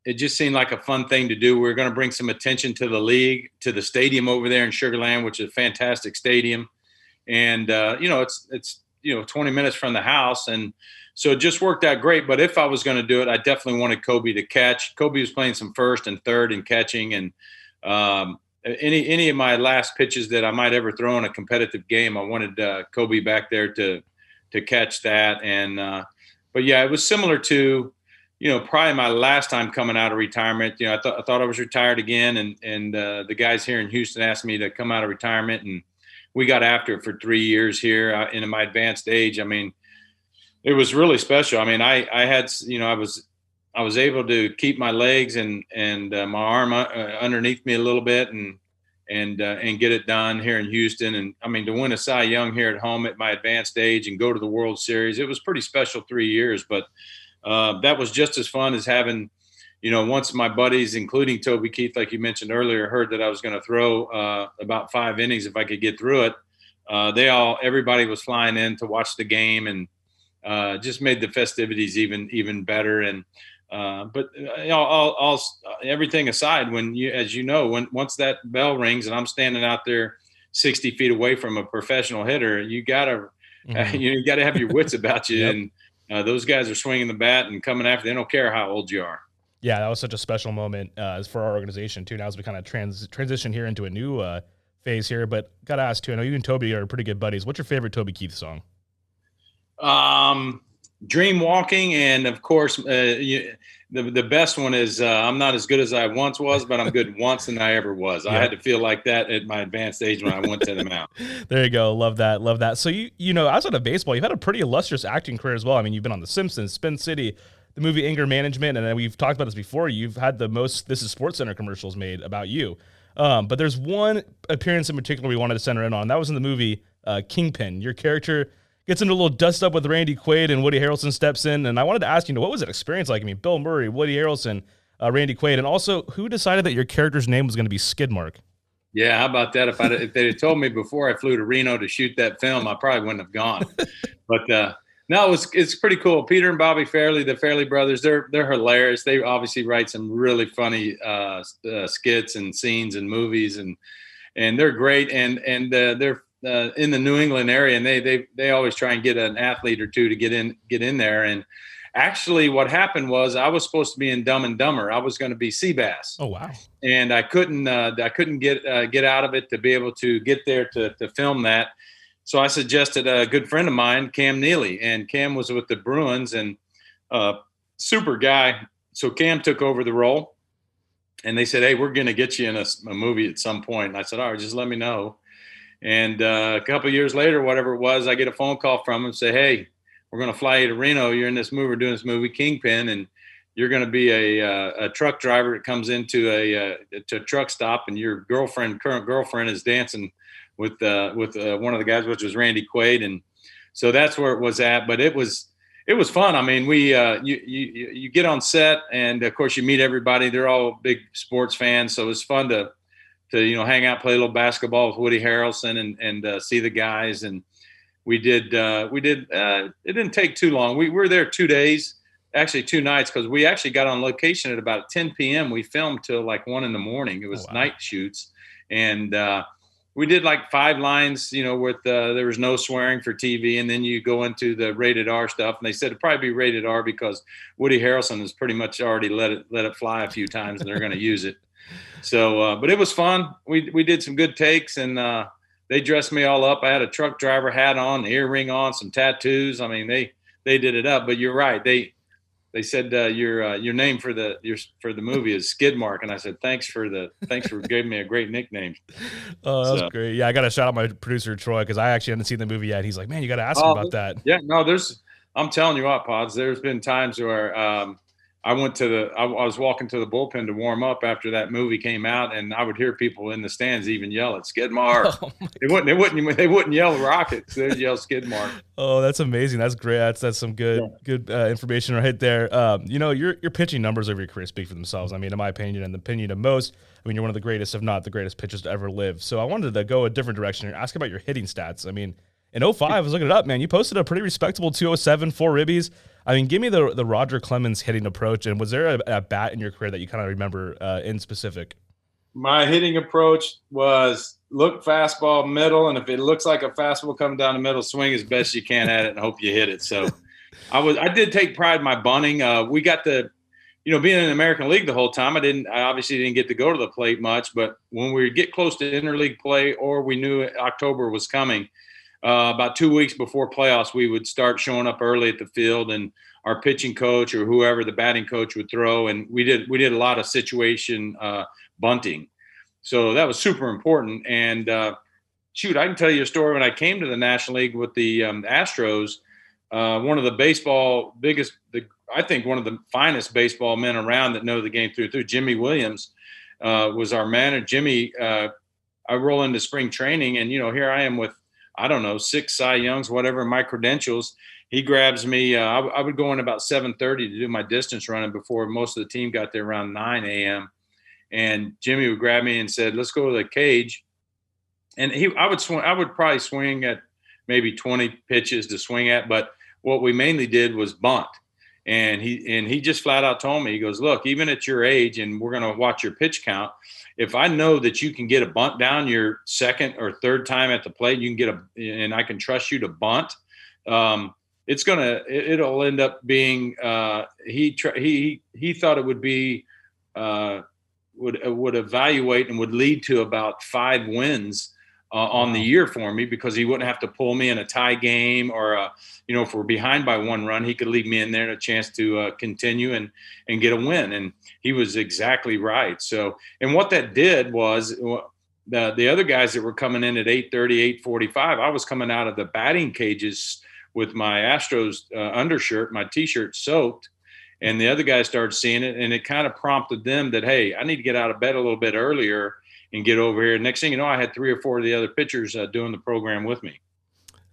it just seemed like a fun thing to do. We were going to bring some attention to the league, to the stadium over there in Sugar Land, which is a fantastic stadium, and it's 20 minutes from the house, and so it just worked out great. But if I was going to do it, I definitely wanted Kobe to catch. Kobe was playing some first and third and catching, and any of my last pitches that I might ever throw in a competitive game, I wanted Kobe back there to catch that. And but yeah, it was similar to probably my last time coming out of retirement. I thought I was retired again, and the guys here in Houston asked me to come out of retirement, and we got after it for 3 years here in my advanced age. I mean, it was really special. I mean, I was able to keep my legs and my arm underneath me a little bit and get it done here in Houston. And I mean, to win a Cy Young here at home at my advanced age and go to the World Series, it was pretty special 3 years. But that was just as fun as having, once my buddies, including Toby Keith, like you mentioned earlier, heard that I was going to throw about 5 innings if I could get through it. Everybody was flying in to watch the game, and just made the festivities even better. And but everything aside, once that bell rings and I'm standing out there 60 feet away from a professional hitter, you gotta you gotta have your wits about you. Yep. And those guys are swinging the bat and coming after. They don't care how old you are. Yeah, that was such a special moment for our organization too. Now as we kind of transition here into a new phase here, but gotta ask too. I know you and Toby are pretty good buddies. What's your favorite Toby Keith song? Dream Walking, and of course the best one is I'm not as good as I once was, but I'm good once than I ever was. Yep. I had to feel like that at my advanced age when I went to the mound. There you go. Love that. So outside of baseball, you've had a pretty illustrious acting career as well. I mean, you've been on The Simpsons, Spin City, the movie Anger Management, and then we've talked about this before. You've had the most This Is SportsCenter commercials made about you. But there's one appearance in particular we wanted to center in on. That was in the movie Kingpin. Your character gets into a little dust up with Randy Quaid, and Woody Harrelson steps in. And I wanted to ask what was that experience like? I mean, Bill Murray, Woody Harrelson, Randy Quaid, and also who decided that your character's name was going to be Skidmark? Yeah, how about that? If they'd have told me before I flew to Reno to shoot that film, I probably wouldn't have gone. But no, it's pretty cool. Peter and Bobby Fairley, the Fairley brothers, they're hilarious. They obviously write some really funny skits and scenes and movies, and they're great. And they're in the New England area, and they always try and get an athlete or two to get in there. And actually, what happened was I was supposed to be in Dumb and Dumber. I was going to be Seabass. Oh wow! And I couldn't get out of it to be able to get there to film that. So I suggested a good friend of mine, Cam Neely, and Cam was with the Bruins and super guy. So Cam took over the role, and they said, "Hey, we're going to get you in a movie at some point." And I said, "All right, just let me know." And a couple of years later, whatever it was, I get a phone call from him and say, "Hey, we're going to fly you to Reno. You're in this movie. We're doing this movie, Kingpin, and you're going to be a truck driver that comes into a truck stop, and your current girlfriend is dancing with one of the guys, which was Randy Quaid." And so that's where it was at. But it was fun. I mean, you get on set, and of course you meet everybody. They're all big sports fans, so it's fun to hang out, play a little basketball with Woody Harrelson and see the guys. And we did it didn't take too long. We were there 2 days, actually 2 nights, because we actually got on location at about 10 p.m. We filmed till like 1 a.m. It was night shoots. And we did like 5 lines, with there was no swearing for TV. And then you go into the rated R stuff. And they said it'd probably be rated R because Woody Harrelson has pretty much already let it fly a few times, and they're going to use it. So, but it was fun. We did some good takes, and they dressed me all up. I had a truck driver hat on, earring on, some tattoos. I mean, they did it up. But you're right. They said your name for the movie is Skidmark, and I said thanks for giving me a great nickname. Oh, that's great. Yeah, I got to shout out my producer Troy because I actually hadn't seen the movie yet. He's like, man, you got to ask him about that. Yeah, no, I'm telling you what, Pods. There's been times where I was walking to the bullpen to warm up after that movie came out, and I would hear people in the stands even yell at Skidmark. Oh, they wouldn't yell Rockets. They'd yell Skidmark. Oh, that's amazing. That's great. That's some good information right there. Your pitching numbers over your career speak for themselves. I mean, in my opinion, and the opinion of most, I mean, you're one of the greatest, if not the greatest pitchers to ever live. So I wanted to go a different direction and ask about your hitting stats. I mean, in 05, I was looking it up, man. You posted a pretty respectable 207, 4 ribbies. I mean, give me the Roger Clemens hitting approach, and was there a bat in your career that you kind of remember in specific? My hitting approach was look fastball middle, and if it looks like a fastball coming down the middle, swing as best you can at it and hope you hit it. So I did take pride in my bunting. We got being in the American League the whole time, I obviously didn't get to go to the plate much, but when we get close to interleague play or we knew October was coming, about 2 weeks before playoffs, we would start showing up early at the field, and our pitching coach or whoever the batting coach would throw. And we did a lot of situation bunting. So that was super important. And I can tell you a story. When I came to the National League with the Astros, one of the I think one of the finest baseball men around that know the game through, Jimmy Williams, was our manager. Jimmy, I roll into spring training, and, here I am with, I don't know, 6 Cy Youngs, whatever, my credentials. He grabs me. I would go in about 7:30 to do my distance running before most of the team got there around 9 a.m. And Jimmy would grab me and said, let's go to the cage. And I would probably swing at maybe 20 pitches to swing at. But what we mainly did was bunt. And he just flat out told me, he goes, look, even at your age, and we're going to watch your pitch count, if I know that you can get a bunt down your second or third time at the plate, you can and I can trust you to bunt. It'll end up being. He thought it would be would evaluate and would lead to about 5 wins on the year for me, because he wouldn't have to pull me in a tie game or if we're behind by 1 run, he could leave me in there and a chance to continue and get a win. And he was exactly right. So, and what that did was the other guys that were coming in at 8:30, 8:45, I was coming out of the batting cages with my Astros undershirt, my T-shirt soaked, and the other guys started seeing it, and it kind of prompted them that, hey, I need to get out of bed a little bit earlier and get over here. Next thing you know, I had 3 or 4 of the other pitchers doing the program with me.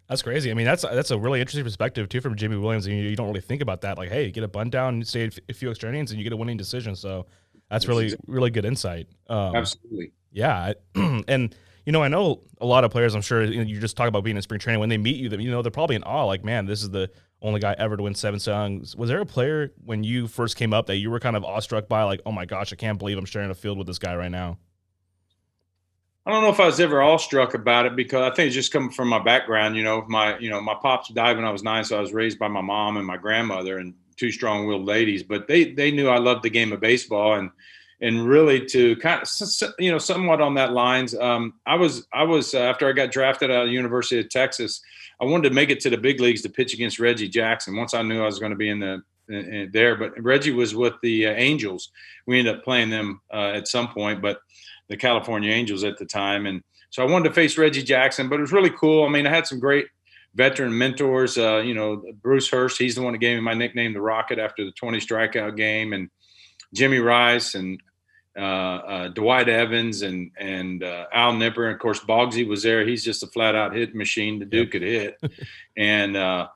That's crazy. I mean, that's a really interesting perspective too from Jimmy Williams. And you don't really think about that. Like, hey, you get a bunt down, stay a few extra innings, and you get a winning decision. So that's really good insight. Absolutely. Yeah, and I know a lot of players. I'm sure you just talk about being in spring training. When they meet you, they're probably in awe. Like, man, this is the only guy ever to win 7 Cy Youngs. Was there a player when you first came up that you were kind of awestruck by? Like, oh my gosh, I can't believe I'm sharing a field with this guy right now. I don't know if I was ever awestruck about it, because I think it's just coming from my background. My pops died when I was 9, so I was raised by my mom and my grandmother and 2 strong-willed ladies. But they knew I loved the game of baseball, and really to kind of somewhat on that lines. I was after I got drafted out of the University of Texas, I wanted to make it to the big leagues to pitch against Reggie Jackson. Once I knew I was going to be in there, but Reggie was with the Angels. We ended up playing them at some point, but the California Angels at the time. And so I wanted to face Reggie Jackson, but it was really cool. I mean, I had some great veteran mentors, Bruce Hurst. He's the one that gave me my nickname, the Rocket, after the 20 strikeout game, and Jimmy Rice and Dwight Evans and Al Nipper. And of course, Boggsy was there. He's just a flat out hit machine. The dude could hit. And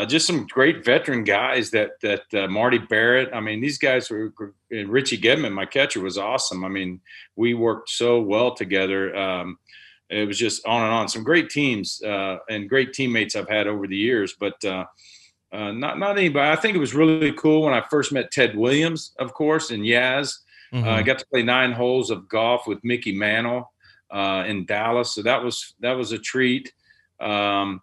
just some great veteran guys that Marty Barrett. I mean, these guys were, and Richie Gedman, my catcher, was awesome. I mean, we worked so well together. It was just on and on. Some great teams and great teammates I've had over the years, but not anybody. I think it was really cool when I first met Ted Williams, of course, and Yaz. Mm-hmm. I got to play 9 holes of golf with Mickey Mantle in Dallas, so that was a treat. Golfing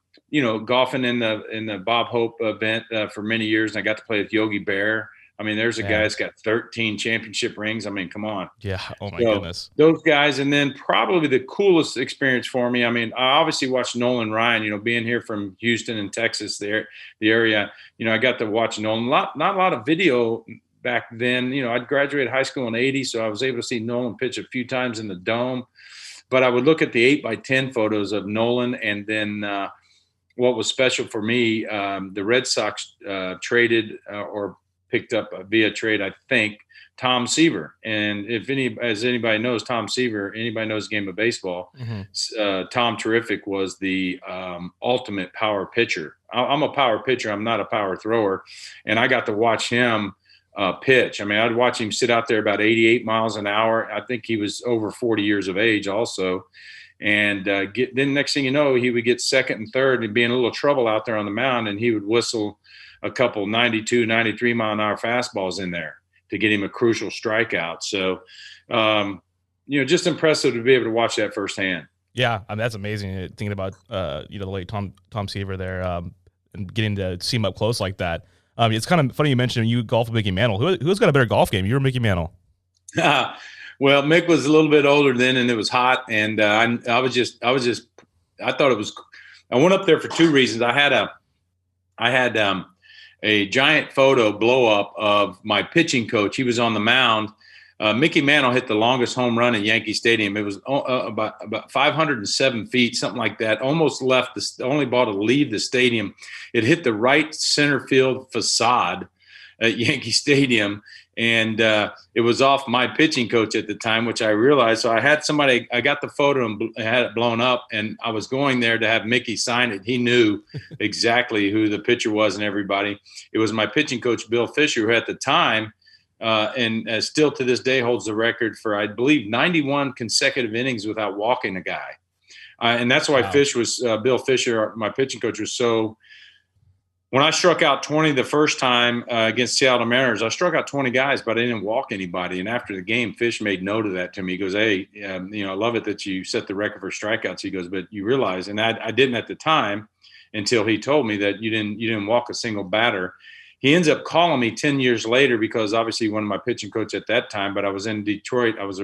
in the Bob Hope event for many years, and I got to play with Yogi Bear I mean, there's a guy that's got 13 championship rings. I mean, come on. Yeah. Oh my goodness. Those guys. And then probably the coolest experience for me. I mean, I obviously watched Nolan Ryan, being here from Houston and Texas, the area, I got to watch Nolan. Not a lot of video back then. I'd graduated high school in 80, so I was able to see Nolan pitch a few times in the Dome. But I would look at the 8x10 photos of Nolan, and then what was special for me, the Red Sox traded or picked up via trade, I think, Tom Seaver. And as anybody knows, Tom Seaver, anybody knows the game of baseball, Tom Terrific was the ultimate power pitcher. I'm a power pitcher. I'm not a power thrower. And I got to watch him pitch. I mean, I'd watch him sit out there about 88 miles an hour. I think he was over 40 years of age also. And then next thing you know, he would get second and third and be in a little trouble out there on the mound, and he would whistle a couple 92, 93 mile an hour fastballs in there to get him a crucial strikeout. So, just impressive to be able to watch that firsthand. Yeah, I mean, that's amazing. Thinking about the late Tom Seaver there, and getting to see him up close like that. It's kind of funny you mentioned you golf with Mickey Mantle. Who's got a better golf game? You or Mickey Mantle? Well, Mick was a little bit older then, and it was hot, and I thought it was. I went up there for two reasons. I had a giant photo blow up of my pitching coach. He was on the mound. Mickey Mantle hit the longest home run at Yankee Stadium. It was about 507 feet, something like that. Almost left the only ball to leave the stadium. It hit the right center field facade at Yankee Stadium, and it was off my pitching coach at the time, which I realized. So I had somebody. I got the photo and had it blown up, and I was going there to have Mickey sign it. He knew exactly who the pitcher was and everybody. It was my pitching coach, Bill Fisher, who at the time. And still to this day holds the record for, I believe, 91 consecutive innings without walking a guy. And that's why Bill Fisher, my pitching coach, was so – when I struck out 20 the first time against Seattle Mariners, I struck out 20 guys, but I didn't walk anybody. And after the game, Fish made note of that to me. He goes, hey, I love it that you set the record for strikeouts. He goes, but you realize – and I didn't at the time until he told me that you didn't walk a single batter. He ends up calling me 10 years later because obviously one of my pitching coach at that time, but I was in Detroit. I was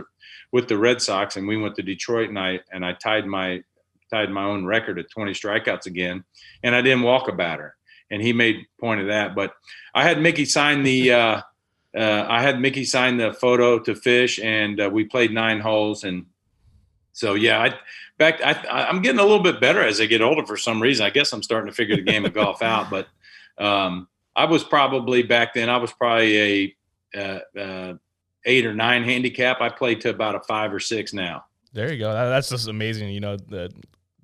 with the Red Sox, and we went to Detroit, and I tied my own record at 20 strikeouts again, and I didn't walk a batter. And he made point of that. But I had Mickey sign the photo to Fish, and we played 9 holes. And so I'm getting a little bit better as I get older for some reason. I guess I'm starting to figure the game of golf out, but. I was probably back then. I was probably a 8 or 9 handicap. I played to about a 5 or 6 now. There you go. That's just amazing. The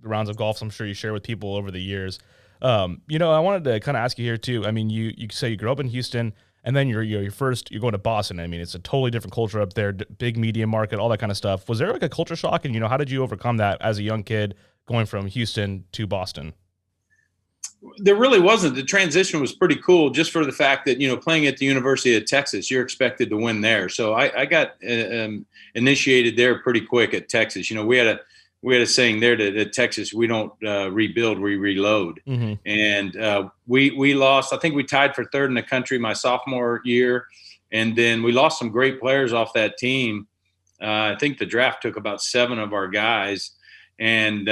rounds of golf I'm sure you share with people over the years. I wanted to kind of ask you here too. I mean, you say you grew up in Houston, and then you're going to Boston. I mean, it's a totally different culture up there, big media market, all that kind of stuff. Was there like a culture shock? And how did you overcome that as a young kid going from Houston to Boston? There really wasn't. The transition was pretty cool just for the fact that, playing at the University of Texas, you're expected to win there. So I got initiated there pretty quick at Texas. We had a saying there that Texas, we don't rebuild, we reload. Mm-hmm. And we lost. I think we tied for 3rd in the country my sophomore year. And then we lost some great players off that team. I think the draft took about 7 of our guys. And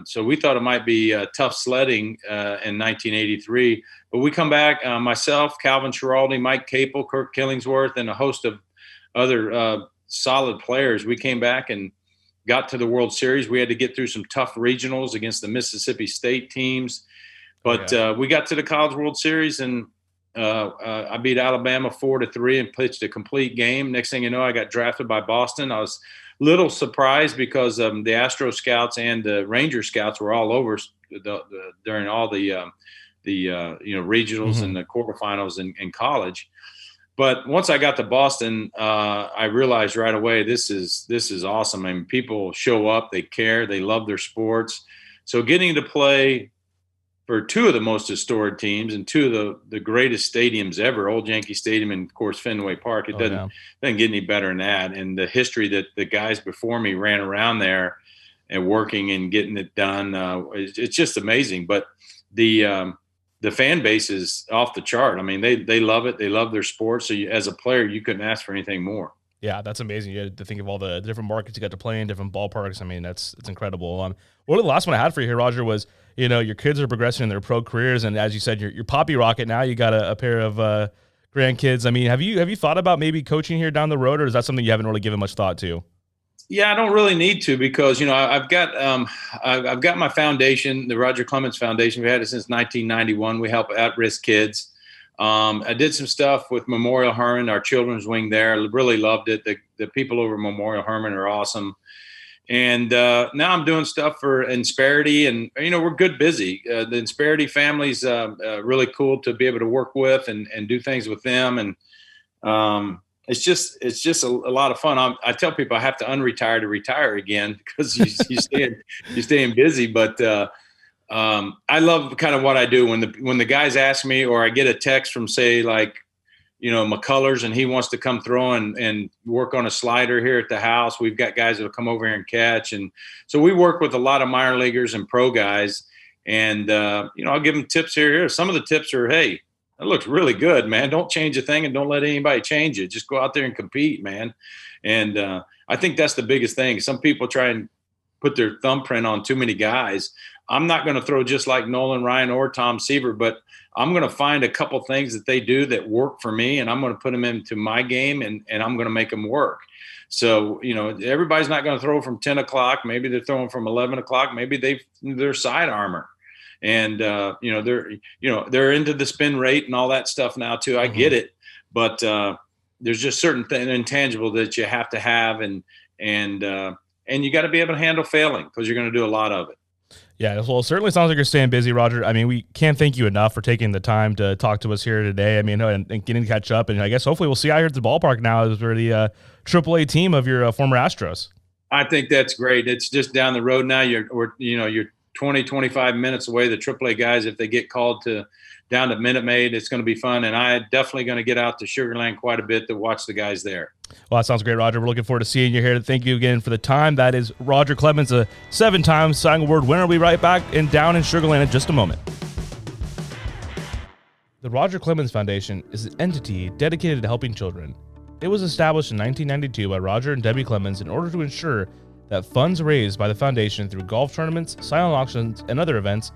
so we thought it might be tough sledding in 1983. But we come back, myself, Calvin Schiraldi, Mike Capel, Kirk Killingsworth, and a host of other solid players. We came back and got to the World Series. We had to get through some tough regionals against the Mississippi State teams. But we got to the College World Series, and I beat Alabama 4-3 and pitched a complete game. Next thing you know, I got drafted by Boston. I was little surprised because the Astros scouts and the Ranger scouts were all over during all the regionals mm-hmm. and the quarterfinals in college. But once I got to Boston, I realized right away this is awesome. I mean, people show up, they care, they love their sports. So getting to play for 2 of the most historic teams and 2 of the greatest stadiums ever, Old Yankee Stadium and, of course, Fenway Park. It doesn't get any better than that. And the history that the guys before me ran around there and working and getting it done, it's just amazing. But the the fan base is off the chart. I mean, they love it. They love their sport. So as a player, you couldn't ask for anything more. Yeah, that's amazing. You had to think of all the different markets you got to play in, different ballparks. I mean, it's incredible. One of the last one I had for you here, Roger, was, your kids are progressing in their pro careers, and as you said, you're Papi rocket now. You got a pair of grandkids. I mean, have you thought about maybe coaching here down the road, or is that something you haven't really given much thought to? Yeah, I don't really need to because I've got my foundation, the Roger Clemens Foundation. We had it since 1991. We help at-risk kids. I did some stuff with Memorial Hermann, our children's wing there. I really loved it. The people over Memorial Hermann are awesome. And now I'm doing stuff for Insperity, and we're good busy. The Insperity family's really cool to be able to work with and do things with them. And it's just a lot of fun. I tell people I have to unretire to retire again because you're staying busy. But I love kind of what I do when the guys ask me, or I get a text from, say, like, McCullers, and he wants to come throw and work on a slider here at the house. We've got guys that will come over here and catch. And so we work with a lot of minor leaguers and pro guys. And, I'll give them tips here. Some of the tips are, hey, that looks really good, man. Don't change a thing and don't let anybody change it. Just go out there and compete, man. And I think that's the biggest thing. Some people try and put their thumbprint on too many guys. I'm not going to throw just like Nolan Ryan or Tom Seaver, but I'm going to find a couple things that they do that work for me, and I'm going to put them into my game, and I'm going to make them work. So, everybody's not going to throw from 10 o'clock. Maybe they're throwing from 11 o'clock. Maybe they're side armor. And, they're into the spin rate and all that stuff now too. I get it, but there's just certain intangible that you have to have. And you got to be able to handle failing because you're going to do a lot of it. Yeah, well, it certainly sounds like you're staying busy, Roger. I mean, we can't thank you enough for taking the time to talk to us here today. I mean, and getting to catch up. And I guess hopefully we'll see you out here at the ballpark now as we're the AAA team of your former Astros. I think that's great. It's just down the road now. You're 20, 25 minutes away. The AAA guys, if they get called down to Minute Maid, it's going to be fun. And I'm definitely going to get out to Sugar Land quite a bit to watch the guys there. Well, that sounds great, Roger. We're looking forward to seeing you here. Thank you again for the time. That is Roger Clemens, a 7-time Cy Young Award winner. We'll be right back down in Sugar Land in just a moment. The Roger Clemens Foundation is an entity dedicated to helping children. It was established in 1992 by Roger and Debbie Clemens in order to ensure that funds raised by the foundation through golf tournaments, silent auctions, and other events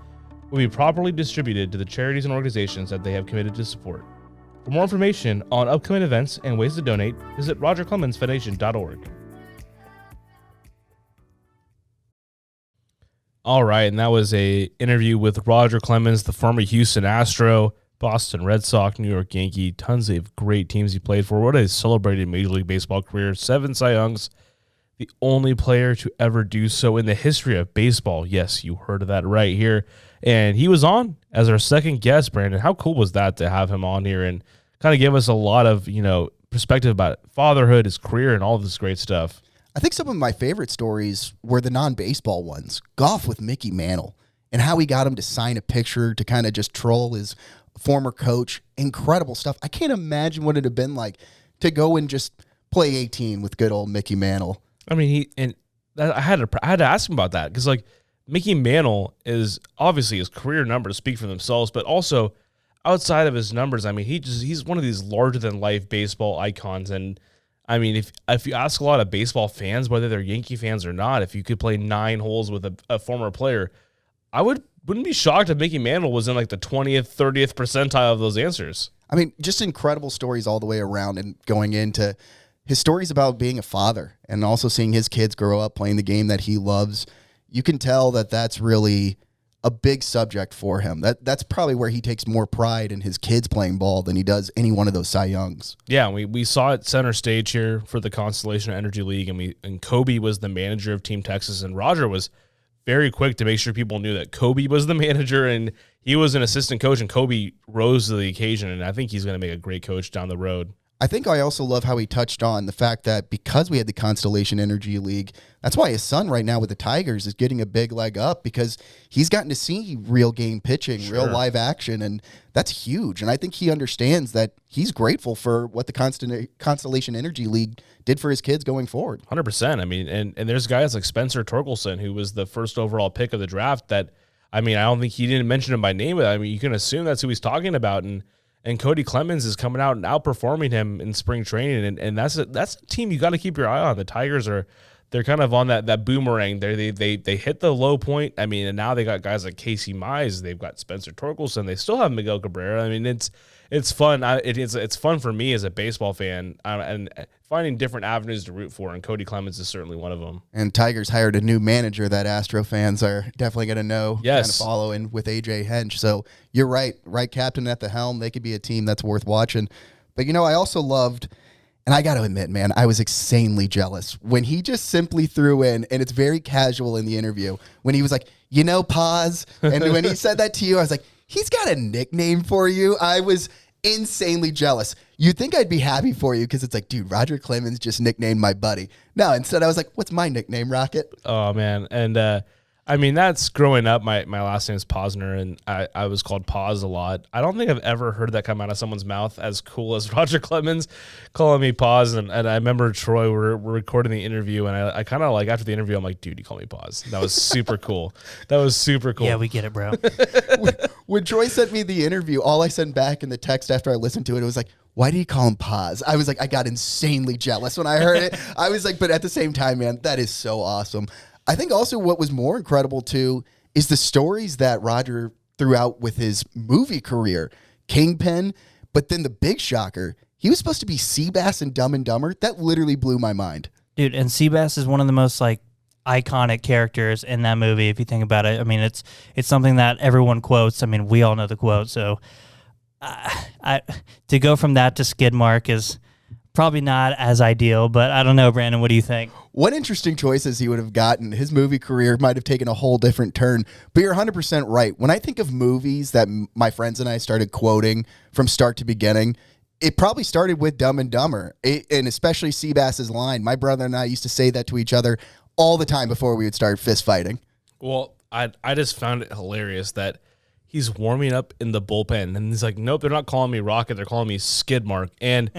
will be properly distributed to the charities and organizations that they have committed to support. For more information on upcoming events and ways to donate, visit rogerclemensfoundation.org. All right, and that was an interview with Roger Clemens, the former Houston Astro, Boston Red Sox, New York Yankee, tons of great teams he played for. What a celebrated Major League Baseball career, 7 Cy Youngs, the only player to ever do so in the history of baseball. Yes, you heard of that right here. And he was on as our second guest, Brandon. How cool was that to have him on here and kind of give us a lot of, perspective about fatherhood, his career, and all of this great stuff. I think some of my favorite stories were the non-baseball ones. Golf with Mickey Mantle and how he got him to sign a picture to kind of just troll his former coach. Incredible stuff. I can't imagine what it'd have been like to go and just play 18 with good old Mickey Mantle. I mean, I had to ask him about that because, Mickey Mantle is obviously his career numbers speak for themselves, but also outside of his numbers, I mean, he's one of these larger than life baseball icons. And I mean, if you ask a lot of baseball fans, whether they're Yankee fans or not, if you could play 9 holes with a former player, I wouldn't be shocked if Mickey Mantle was in the 20th, 30th percentile of those answers. I mean, just incredible stories all the way around, and going into his stories about being a father and also seeing his kids grow up playing the game that he loves. You can tell that that's really a big subject for him. That's probably where he takes more pride in his kids playing ball than he does any one of those Cy Youngs. Yeah, we saw it center stage here for the Constellation Energy League, and Kobe was the manager of Team Texas, and Roger was very quick to make sure people knew that Kobe was the manager and he was an assistant coach, and Kobe rose to the occasion, and I think he's going to make a great coach down the road. I think I also love how he touched on the fact that because we had the Constellation Energy League, that's why his son right now with the Tigers is getting a big leg up, because he's gotten to see real game pitching, Sure. real live action, and that's huge. And I think he understands that he's grateful for what the Constellation Energy League did for his kids going forward. 100%. I mean, and there's guys like Spencer Torkelson, who was the first overall pick of the draft, that I mean, I don't think he didn't mention him by name, but I mean, you can assume that's who he's talking about. And Cody Clemens is coming out and outperforming him in spring training, and that's a team you got to keep your eye on. The Tigers they're kind of on that boomerang. They hit the low point. I mean, and now they got guys like Casey Mize. They've got Spencer Torkelson. They still have Miguel Cabrera. I mean, it's fun. It's fun for me as a baseball fan, and finding different avenues to root for. And Cody Clemens is certainly one of them. And Tigers hired a new manager that Astro fans are definitely going to know. Yes, kind of following with AJ Hench. So you're right captain at the helm. They could be a team that's worth watching. But I also loved. And I got to admit, man, I was insanely jealous when he just simply threw in, and it's very casual in the interview, when he was like, pause. And when he said that to you, I was like, he's got a nickname for you. I was insanely jealous. You'd think I'd be happy for you because it's like, dude, Roger Clemens just nicknamed my buddy. No, instead I was like, what's my nickname, Rocket? Oh, man. And I mean, that's growing up. My last name is Posner, and I was called Paz a lot. I don't think I've ever heard that come out of someone's mouth as cool as Roger Clemens calling me Paz. And I remember Troy, we're recording the interview, and I kind of like after the interview, I'm like, dude, you call me Paz. That was super cool. That was super cool. Yeah, we get it, bro. When Troy sent me the interview, all I sent back in the text after I listened to it was like, why do you call him Paz? I was like, I got insanely jealous when I heard it. I was like, but at the same time, man, that is so awesome. I think also what was more incredible, too, is the stories that Roger threw out with his movie career. Kingpin, but then the big shocker, he was supposed to be Seabass in Dumb and Dumber. That literally blew my mind. Dude, and Seabass is one of the most, iconic characters in that movie, if you think about it. I mean, it's something that everyone quotes. I mean, we all know the quote, so to go from that to Skidmark is probably not as ideal, but I don't know, Brandon, what do you think? What interesting choices he would have gotten. His movie career might have taken a whole different turn, but you're 100% right. When I think of movies that my friends and I started quoting from start to beginning, it probably started with Dumb and Dumber, and especially Seabass's line. My brother and I used to say that to each other all the time before we would start fist fighting. Well, I just found it hilarious that he's warming up in the bullpen, and he's like, nope, they're not calling me Rocket, they're calling me Skidmark. And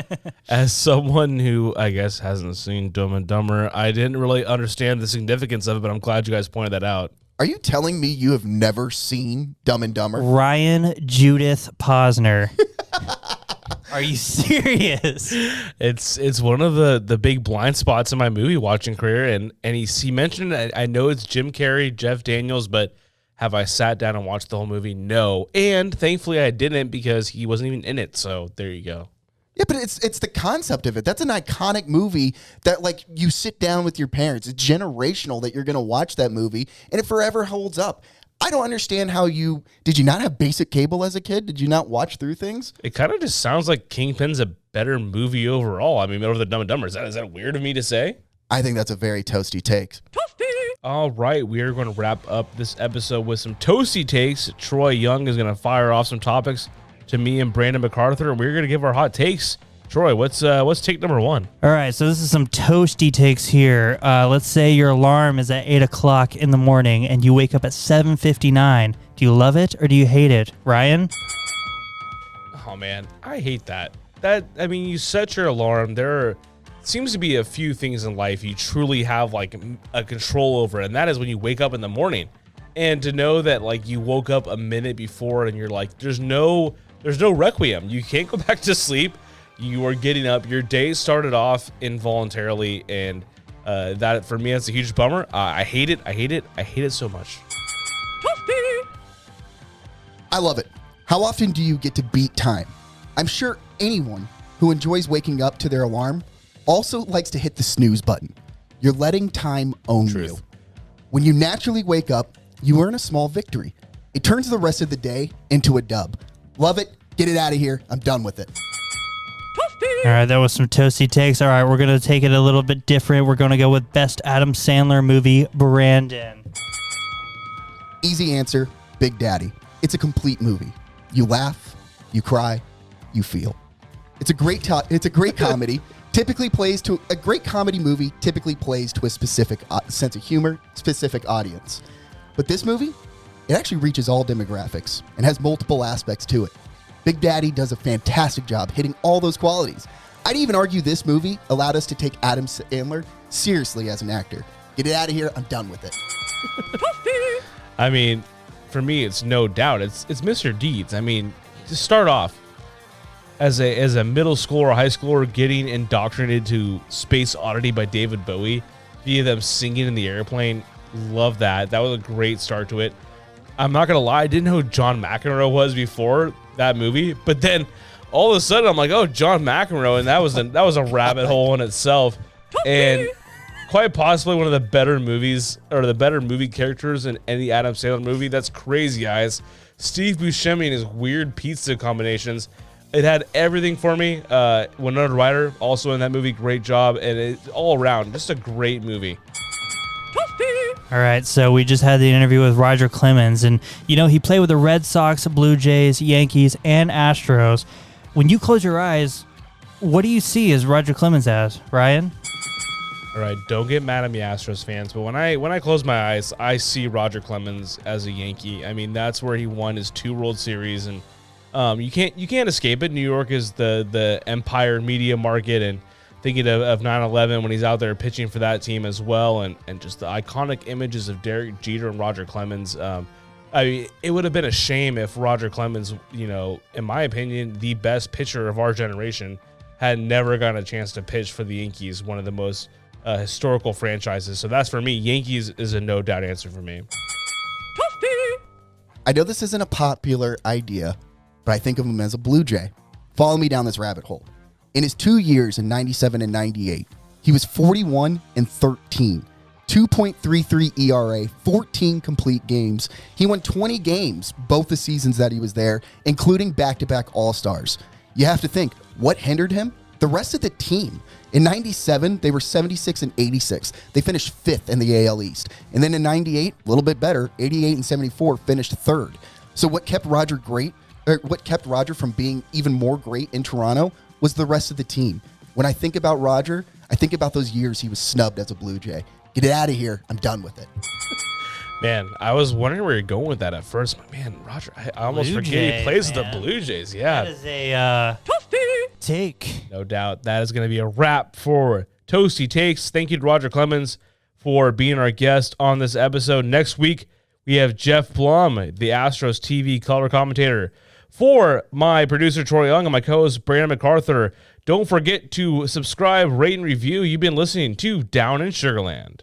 as someone who, I guess, hasn't seen Dumb and Dumber, I didn't really understand the significance of it, but I'm glad you guys pointed that out. Are you telling me you have never seen Dumb and Dumber? Ryan Judith Posner. Are you serious? It's one of the big blind spots in my movie watching career, and he mentioned, I know it's Jim Carrey, Jeff Daniels, but have I sat down and watched the whole movie? No. And thankfully I didn't, because he wasn't even in it. So there you go. Yeah, but it's the concept of it. That's an iconic movie that, you sit down with your parents. It's generational that you're going to watch that movie, and it forever holds up. I don't understand how did you not have basic cable as a kid? Did you not watch through things? It kind of just sounds like Kingpin's a better movie overall. I mean, over the Dumb and Dumber. Is that weird of me to say? I think that's a very toasty take. All right, we are going to wrap up this episode with some toasty takes. Troy Young is going to fire off some topics to me and Brandon MacArthur, and we're going to give our hot takes. Troy, what's take number one? All right, so this is some toasty takes here. Let's say your alarm is at 8 o'clock in the morning, and you wake up at 7:59. Do you love it or do you hate it, Ryan? Oh man, I hate that. You set your alarm. There seems to be a few things in life you truly have a control over, and that is when you wake up in the morning. And to know that you woke up a minute before and you're like, there's no requiem. You can't go back to sleep. You are getting up. Your day started off involuntarily, and that for me, that's a huge bummer. I hate it. I hate it so much. I love it. How often do you get to beat time? I'm sure anyone who enjoys waking up to their alarm also likes to hit the snooze button. You're letting time own you. When you naturally wake up, you earn a small victory. It turns the rest of the day into a dub. Love it. Get it out of here. I'm done with it. All right, that was some toasty takes. All right, we're going to take it a little bit different. We're going to go with best Adam Sandler movie, Brandon. Easy answer, Big Daddy. It's a complete movie. You laugh, you cry, you feel. It's a great comedy. A great comedy movie typically plays to a specific sense of humor, specific audience. But this movie, it actually reaches all demographics and has multiple aspects to it. Big Daddy does a fantastic job hitting all those qualities. I'd even argue this movie allowed us to take Adam Sandler seriously as an actor. Get it out of here. I'm done with it. I mean, for me, it's no doubt. It's Mr. Deeds. I mean, to start off as a middle schooler or high schooler getting indoctrinated to Space Oddity by David Bowie via them singing in the airplane. Love that. That was a great start to it. I'm not gonna lie, I didn't know who John McEnroe was before that movie, but then all of a sudden I'm like, oh, John McEnroe, and that was a rabbit hole in itself. And quite possibly one of the better movies, or the better movie characters in any Adam Sandler movie. That's crazy, guys. Steve Buscemi and his weird pizza combinations. It had everything for me. Winona Ryder also in that movie, great job, and it's all around just a great movie. All right, so we just had the interview with Roger Clemens, and he played with the Red Sox, Blue Jays, Yankees, and Astros. When you close your eyes, what do you see as Roger Clemens as, Ryan? All right, don't get mad at me, Astros fans, but when I close my eyes, I see Roger Clemens as a Yankee. I mean, that's where he won his 2 World Series, and you can't escape it. New York is the empire media market, and thinking of 9/11 when he's out there pitching for that team as well, and just the iconic images of Derek Jeter and Roger Clemens. I mean, it would have been a shame if Roger Clemens, in my opinion, the best pitcher of our generation, had never gotten a chance to pitch for the Yankees, one of the most historical franchises. So that's for me. Yankees is a no doubt answer for me. I know this isn't a popular idea, but I think of him as a Blue Jay. Follow me down this rabbit hole. In his 2 years in 97 and 98, he was 41 and 13, 2.33 ERA, 14 complete games. He won 20 games both the seasons that he was there, including back-to-back All-Stars. You have to think, what hindered him? The rest of the team. In 97, they were 76 and 86. They finished 5th in the AL East. And then in 98, a little bit better, 88 and 74 finished 3rd. So what kept Roger from being even more great in Toronto was the rest of the team. When I think about Roger, I think about those years he was snubbed as a Blue Jay. Get it out of here. I'm done with it. Man, I was wondering where you're going with that at first. But man, Roger, I almost Blue forget Jays, he plays man. with the Blue Jays. Yeah. That is a take. No doubt. That is going to be a wrap for Toasty Takes. Thank you to Roger Clemens for being our guest on this episode. Next week, we have Jeff Blum, the Astros TV color commentator. For my producer, Troy Young, and my co-host, Brandon MacArthur, don't forget to subscribe, rate, and review. You've been listening to Down in Sugarland.